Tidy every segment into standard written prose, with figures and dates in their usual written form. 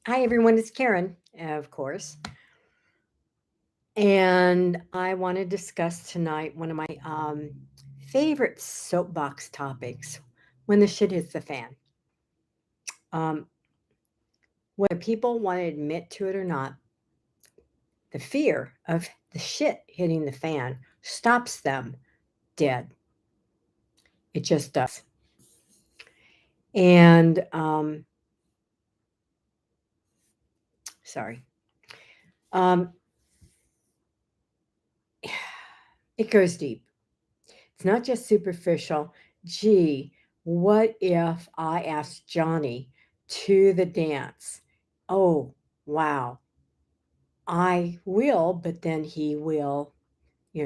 Hi, everyone. It's Karen, of course. And I want to discuss tonight one of my favorite soapbox topics when the shit hits the fan. Um, whether people want to admit to it or not, the fear of the shit hitting the fan stops them dead. It just does. And sorry. Um, it goes deep. It's not just superficial. Gee, what if I asked Johnny to the dance? Oh, wow. I will, but then he will,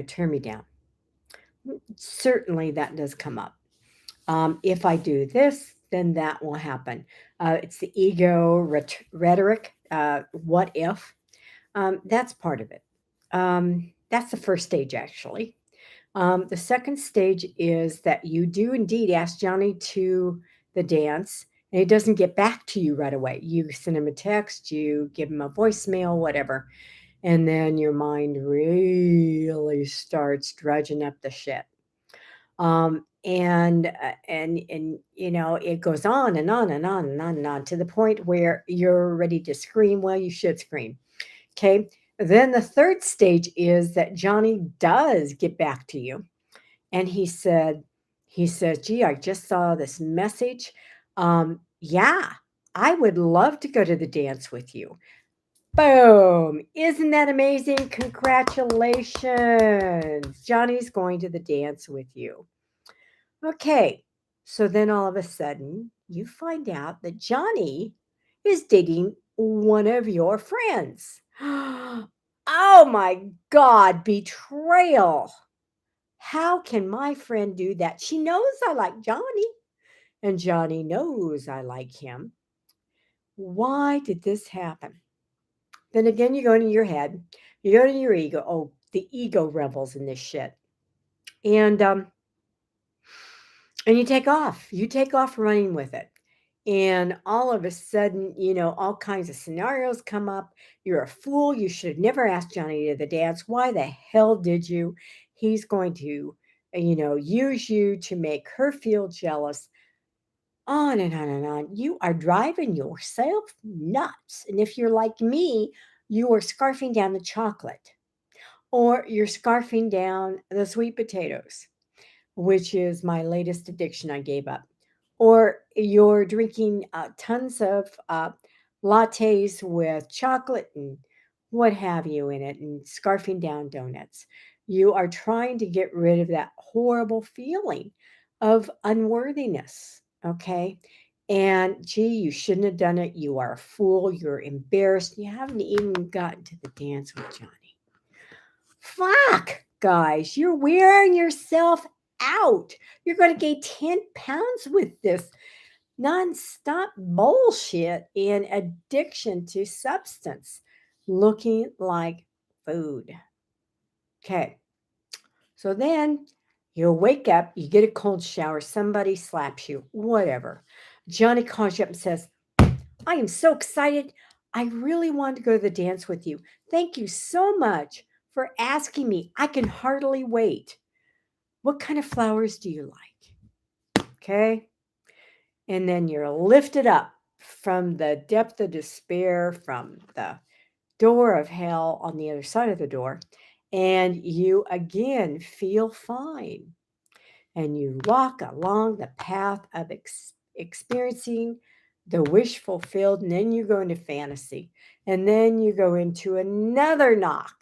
turn me down. Certainly that does come up. If I do this, then that will happen. It's the ego rhetoric. What if? That's part of it. That's the first stage, actually. The second stage is that you do indeed ask Johnny to the dance, and he doesn't get back to you right away. You send him a text, you give him a voicemail, whatever, and then your mind really starts drudging up the shit. And it goes on and on and on and on and on to the point where you're ready to scream. Well, you should scream. Okay. Then the third stage is that Johnny does get back to you and he says, gee, I just saw this message. Yeah, I would love to go to the dance with you. Boom. Isn't that amazing? Congratulations. Johnny's going to the dance with you. Okay. So then all of a sudden, you find out that Johnny is dating one of your friends. Oh my God, betrayal. How can my friend do that? She knows I like Johnny, and Johnny knows I like him. Why did this happen? Then again, you go into your head, you go to your ego. Oh, the ego rebels in this shit, and and you take off. You take off running with it, and all of a sudden, all kinds of scenarios come up. You're a fool. You should have never asked Johnny to the dance. Why the hell did you? He's going to, use you to make her feel jealous. On and on and on. You are driving yourself nuts. And if you're like me, you are scarfing down the chocolate or you're scarfing down the sweet potatoes, which is my latest addiction I gave up. Or you're drinking tons of lattes with chocolate and what have you in it and scarfing down donuts. You are trying to get rid of that horrible feeling of unworthiness. Okay. And gee, you shouldn't have done it. You are a fool. You're embarrassed. You haven't even gotten to the dance with Johnny. Fuck, guys, you're wearing yourself out. You're going to gain 10 pounds with this nonstop bullshit and addiction to substance looking like food. Okay, so then you wake up, you get a cold shower, somebody slaps you, whatever. Johnny calls you up and says, I am so excited. I really want to go to the dance with you. Thank you so much for asking me. I can hardly wait. What kind of flowers do you like? Okay. And then you're lifted up from the depth of despair, from the door of hell on the other side of the door. And you again feel fine. And you walk along the path of experiencing the wish fulfilled. And then you go into fantasy. And then you go into another knock.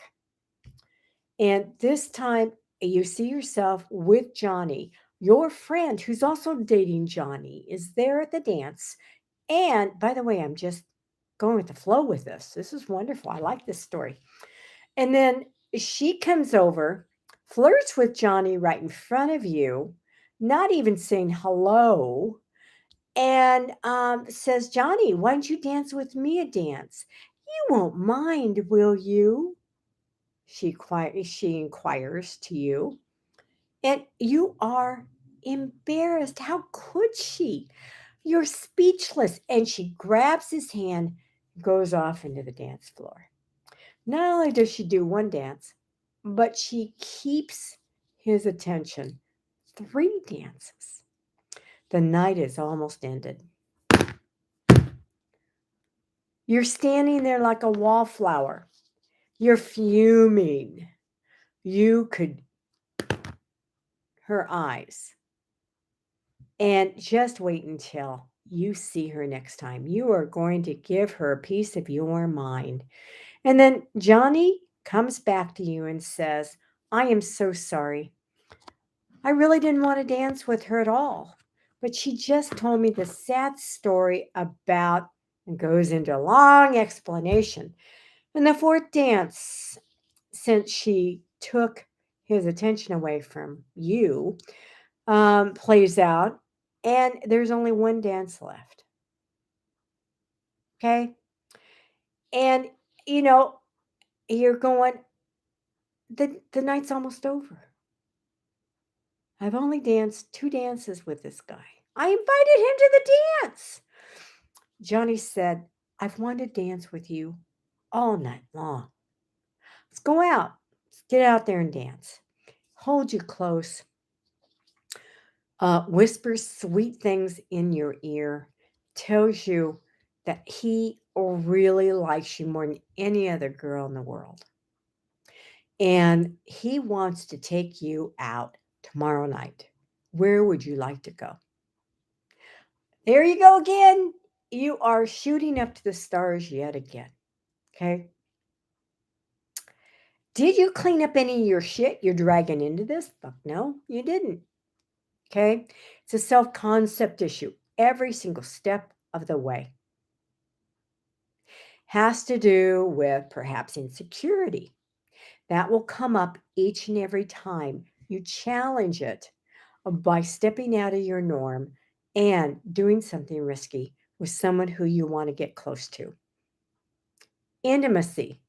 And this time you see yourself with Johnny. Your friend, who's also dating Johnny, is there at the dance. And by the way, I'm just going with the flow with this. This is wonderful. I like this story. And then she comes over, flirts with Johnny right in front of you, not even saying hello, and says, Johnny, why don't you dance with me a dance? You won't mind, will you? She inquires to you. And you are embarrassed. How could she? You're speechless. And she grabs his hand goes off into the dance floor. Not only does she do one dance, but she keeps his attention 3 dances. The night is almost ended. You're standing there like a wallflower. You're fuming. You could her eyes. And just wait until you see her next time. You are going to give her a piece of your mind. And then Johnny comes back to you and says, I am so sorry. I really didn't want to dance with her at all. But she just told me the sad story about, and goes into a long explanation. And the fourth dance, since she took his attention away from you, plays out, and there's only one dance left. Okay. And, you know, you're going, the night's almost over. I've only danced 2 dances with this guy. I invited him to the dance. Johnny said, I've wanted to dance with you all night long. Let's go out. Let's get out there and dance. Hold you close. Whispers sweet things in your ear. Tells you that he really likes you more than any other girl in the world. And he wants to take you out tomorrow night. Where would you like to go? There you go again. You are shooting up to the stars yet again. Okay. Did you clean up any of your shit you're dragging into this? Fuck no, you didn't. Okay. It's a self concept issue every single step of the way. Has to do with perhaps insecurity. That will come up each and every time you challenge it by stepping out of your norm and doing something risky with someone who you want to get close to. Intimacy.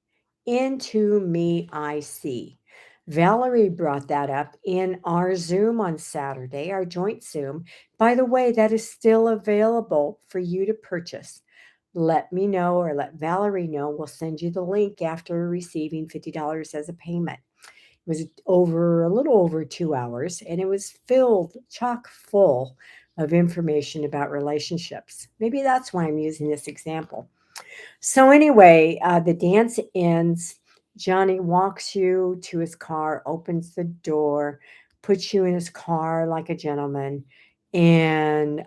Into me, I see. Valerie brought that up in our Zoom on Saturday, our joint Zoom. By the way, that is still available for you to purchase. Let me know or let Valerie know. We'll send you the link after receiving $50 as a payment. It was over a little over 2 hours, and it was filled chock full of information about relationships. Maybe that's why I'm using this example. So anyway, the dance ends. Johnny walks you to his car, opens the door, puts you in his car like a gentleman, and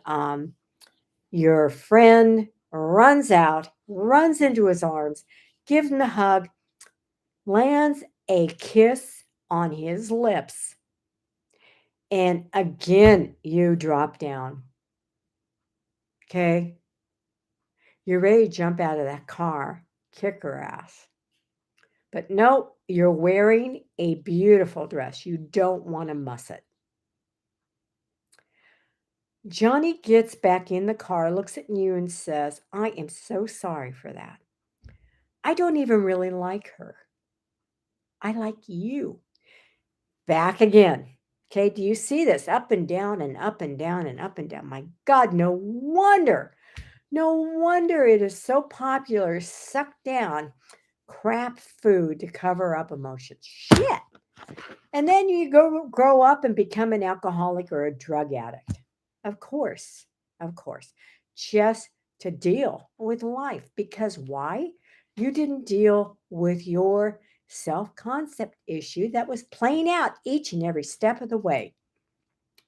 your friend runs out, runs into his arms, gives him a hug, lands a kiss on his lips, and again you drop down. Okay? You're ready to jump out of that car, kick her ass. But no, you're wearing a beautiful dress. You don't want to muss it. Johnny gets back in the car, looks at you, and says, I am so sorry for that. I don't even really like her. I like you. Back again. Okay, do you see this? Up and down and up and down and up and down. My God, no wonder. No wonder it is so popular. Suck down crap food to cover up emotions. Shit. And then you grow up and become an alcoholic or a drug addict. Of course. Of course. Just to deal with life. Because why? You didn't deal with your self concept issue that was playing out each and every step of the way.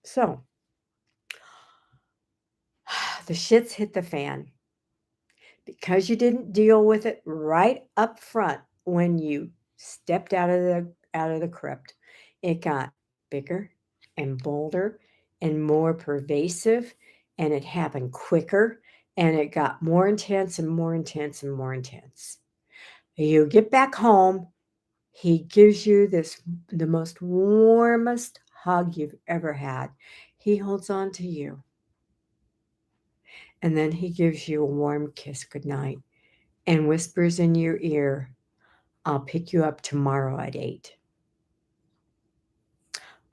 So, the shit's hit the fan. Because you didn't deal with it right up front when you stepped out of the crypt, it got bigger and bolder and more pervasive, and it happened quicker, and it got more intense and more intense and more intense. You get back home, he gives you the most warmest hug you've ever had. He holds on to you, and then he gives you a warm kiss goodnight and whispers in your ear, I'll pick you up tomorrow at 8.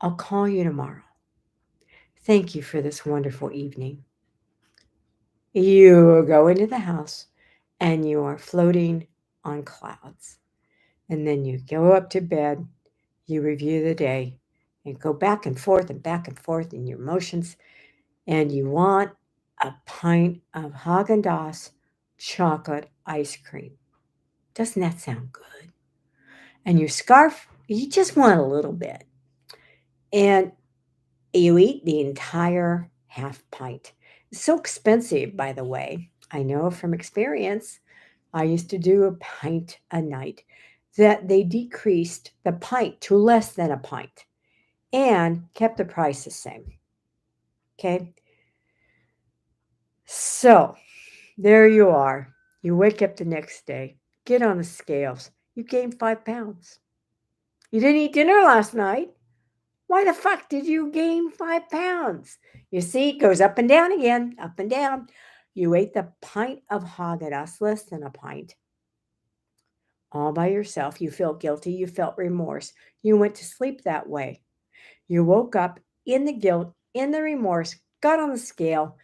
I'll call you tomorrow. Thank you for this wonderful evening. You go into the house. and you are floating on clouds. And then you go up to bed, you review the day, and go back and forth in your emotions, and you want a pint of Haagen-Dazs chocolate ice cream. Doesn't that sound good? And your scarf, you just want a little bit. And you eat the entire half pint. It's so expensive, by the way. I know from experience. I used to do a pint a night, that they decreased the pint to less than a pint and kept the price the same. Okay. So there you are. You wake up the next day, get on the scales. You gained 5 pounds. You didn't eat dinner last night. Why the fuck did you gain 5 pounds? You see, it goes up and down again, up and down. You ate the pint of Haagen-Dazs, less than a pint, all by yourself. You felt guilty. You felt remorse. You went to sleep that way. You woke up in the guilt, in the remorse, got on the scale.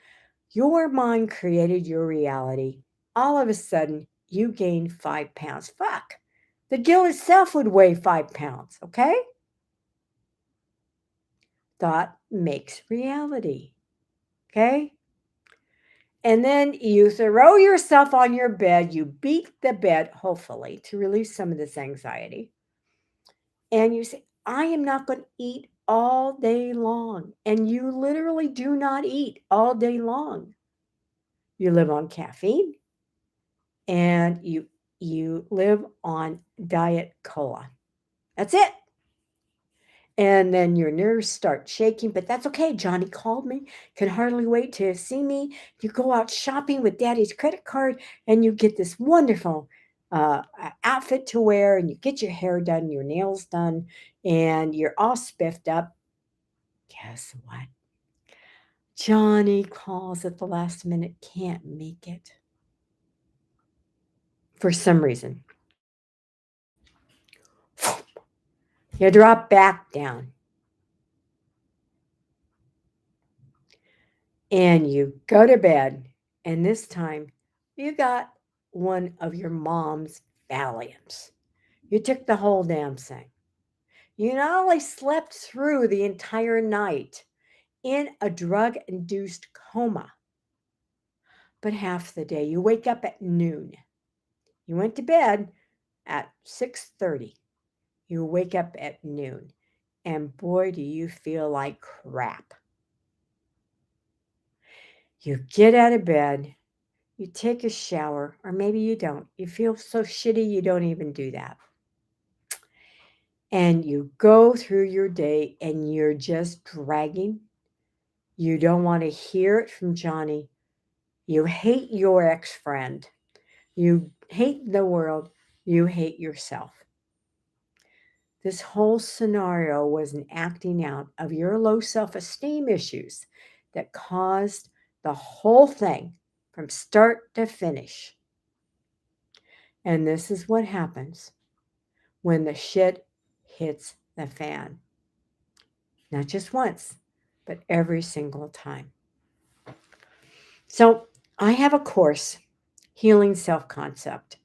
Your mind created your reality. All of a sudden, you gained 5 pounds. Fuck. The guilt itself would weigh 5 pounds, okay? Thought makes reality, okay? And then you throw yourself on your bed, you beat the bed, hopefully, to release some of this anxiety. And you say, I am not going to eat all day long. And you literally do not eat all day long. You live on caffeine and you live on diet cola. That's it. And then your nerves start shaking, but that's okay. Johnny called me, can hardly wait to see me. You go out shopping with daddy's credit card and you get this wonderful outfit to wear, and you get your hair done, your nails done, and you're all spiffed up. Guess what? Johnny calls at the last minute, can't make it for some reason. You drop back down and you go to bed, and this time you got one of your mom's Valiums. You took the whole damn thing. You not only slept through the entire night in a drug induced coma, but half the day. You wake up at noon. You went to bed at 6:30. You wake up at noon. And boy, do you feel like crap. You get out of bed, you take a shower, or maybe you don't. You feel so shitty you don't even do that. And you go through your day and you're just dragging. You don't want to hear it from Johnny. You hate your ex friend. You hate the world. You hate yourself. This whole scenario was an acting out of your low self esteem issues that caused the whole thing from start to finish. And this is what happens when the shit hits the fan. Not just once, but every single time. So I have a course, Healing Self Concept.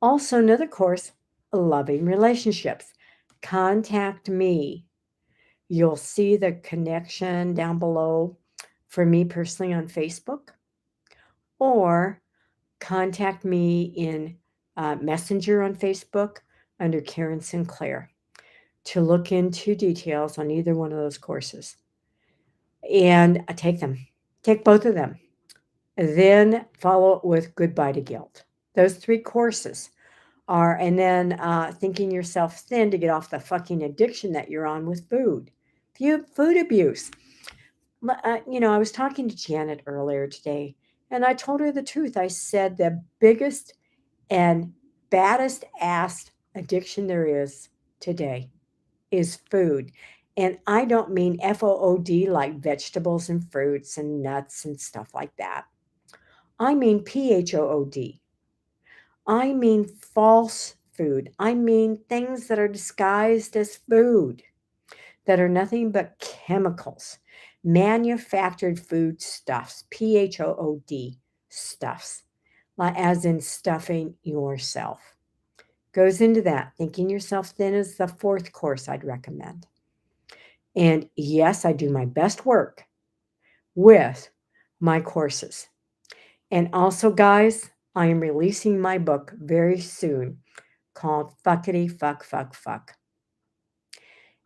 Also, another course, Loving Relationships. Contact me. You'll see the connection down below for me personally on Facebook, or contact me in Messenger on Facebook under Karen Sinclair to look into details on either one of those courses. And take them, take both of them. Then follow it with Goodbye to Guilt. Those 3 courses are, and then thinking yourself thin to get off the fucking addiction that you're on with food. Food abuse. I was talking to Janet earlier today, and I told her the truth. I said the biggest and baddest ass addiction there is today is food. And I don't mean FOOD like vegetables and fruits and nuts and stuff like that. I mean PHOOD. I mean false food. I mean things that are disguised as food, that are nothing but chemicals, manufactured food stuffs, PHOOD stuffs, as in stuffing yourself. Goes into that. Thinking yourself thin is the fourth course I'd recommend. And yes, I do my best work with my courses. And also, guys, I am releasing my book very soon called Fuckity Fuck Fuck Fuck.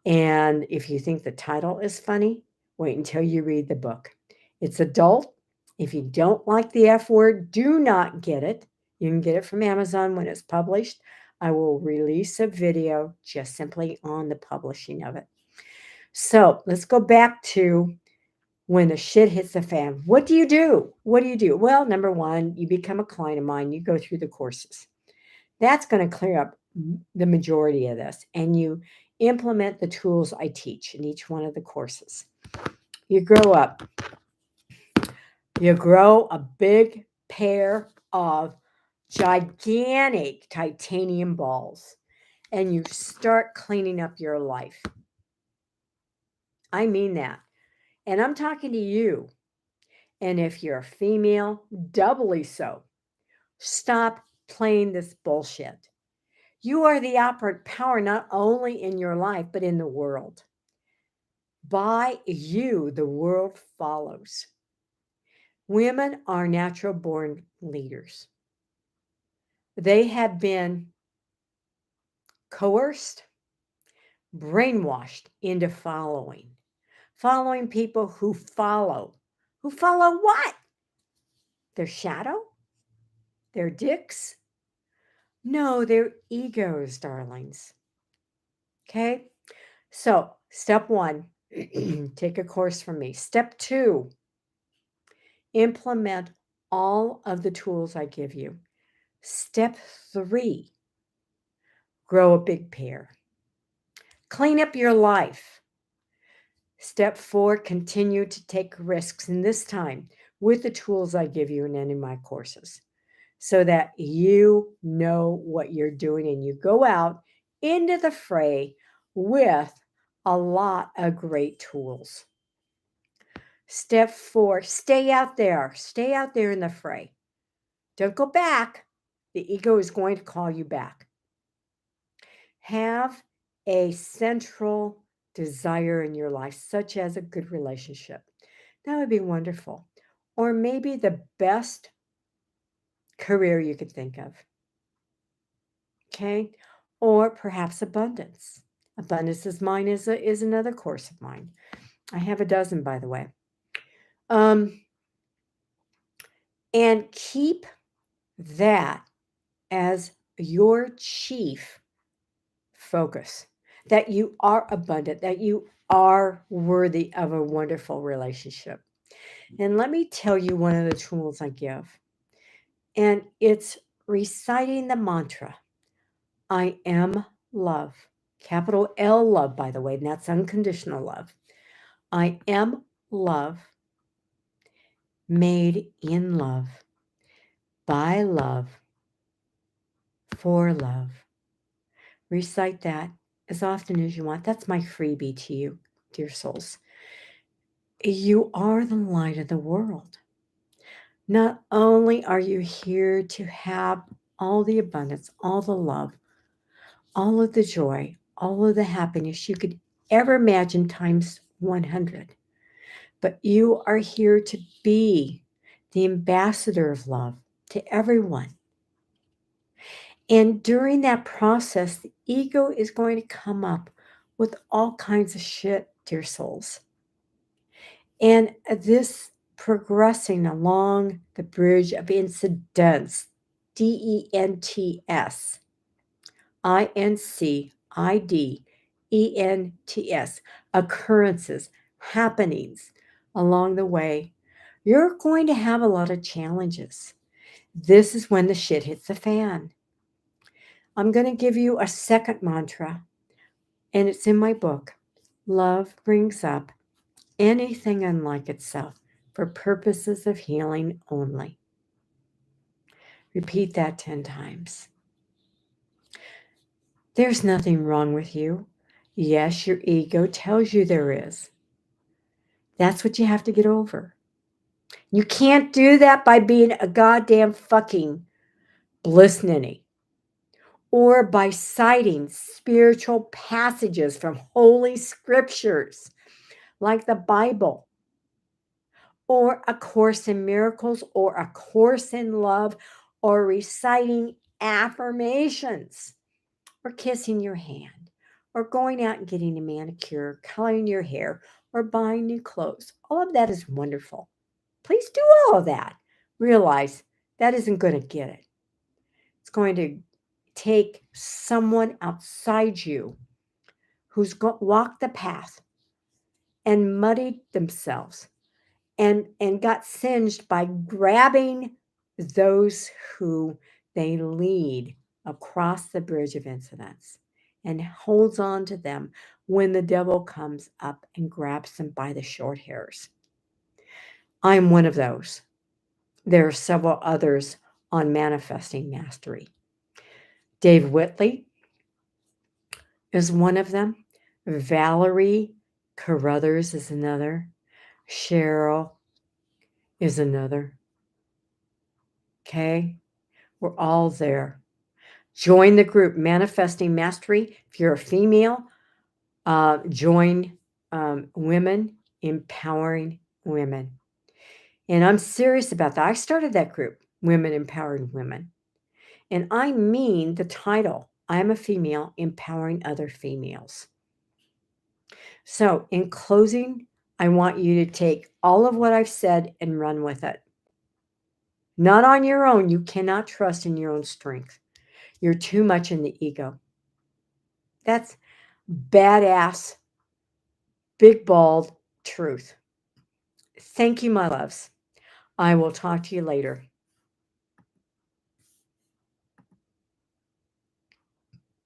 And if you think the title is funny, wait until you read the book. It's adult. If you don't like the F word, do not get it. You can get it from Amazon when it's published. I will release a video just simply on the publishing of it. So let's go back to when the shit hits the fan. What do you do? What do you do? Well, number one, you become a client of mine. You go through the courses. That's going to clear up the majority of this. And you implement the tools I teach in each one of the courses. You grow up. You grow a big pair of gigantic titanium balls. And you start cleaning up your life. I mean that. And I'm talking to you. And if you're a female, doubly so. Stop playing this bullshit. You are the operant power not only in your life, but in the world. By you, the world follows. Women are natural born leaders. They have been coerced, brainwashed into following people who follow. Who follow what? Their shadow? Their dicks? No, their egos, darlings. Okay? So, step one, take a course from me. Step two, implement all of the tools I give you. Step three, grow a big pair. Clean up your life. Step four, continue to take risks, and this time with the tools I give you in any of my courses, so that you know what you're doing and you go out into the fray with a lot of great tools. Step four, stay out there. Stay out there in the fray. Don't go back. The ego is going to call you back. Have a central desire in your life, such as a good relationship. That would be wonderful. Or maybe the best career you could think of. Okay? Or perhaps abundance. Abundance is mine is another course of mine. I have a dozen, by the way. And keep that as your chief focus, that you are abundant, that you are worthy of a wonderful relationship. And let me tell you one of the tools I give, and it's reciting the mantra, I am love. Capital L love, by the way, and that's unconditional love. I am love, made in love, by love, for love. Recite that as often as you want. That's my freebie to you, dear souls. You are the light of the world. Not only are you here to have all the abundance, all the love, all of the joy, all of the happiness you could ever imagine times 100, but you are here to be the ambassador of love to everyone. And during that process, the ego is going to come up with all kinds of shit, dear souls. And this progressing along the bridge of incidents, DENTS, INCIDENTS, occurrences, happenings along the way, you're going to have a lot of challenges. This is when the shit hits the fan. I'm going to give you a second mantra, and it's in my book. Love brings up anything unlike itself for purposes of healing only. Repeat that 10 times. There's nothing wrong with you. Yes, your ego tells you there is. That's what you have to get over. You can't do that by being a goddamn fucking bliss ninny or by citing spiritual passages from holy scriptures like the Bible or A Course in Miracles or A Course in Love or reciting affirmations or kissing your hand or going out and getting a manicure, coloring your hair, or buying new clothes. All of that is wonderful. Please do all of that. Realize that isn't going to get it. It's going to take someone outside you who's walked the path and muddied themselves and got singed by grabbing those who they lead across the bridge of incidents and holds on to them when the devil comes up and grabs them by the short hairs. I'm one of those. There are several others on Manifesting Mastery. Dave Whitley is one of them. Valerie Carruthers is another. Cheryl is another. Okay? We're all there. Join the group Manifesting Mastery. If you're a female, join Women Empowering Women. And I'm serious about that. I started that group, Women Empowering Women. And I mean the title. I'm a female empowering other females. So, in closing, I want you to take all of what I've said and run with it. Not on your own. You cannot trust in your own strength. You're too much in the ego. That's badass, big, bald truth. Thank you, my loves. I will talk to you later.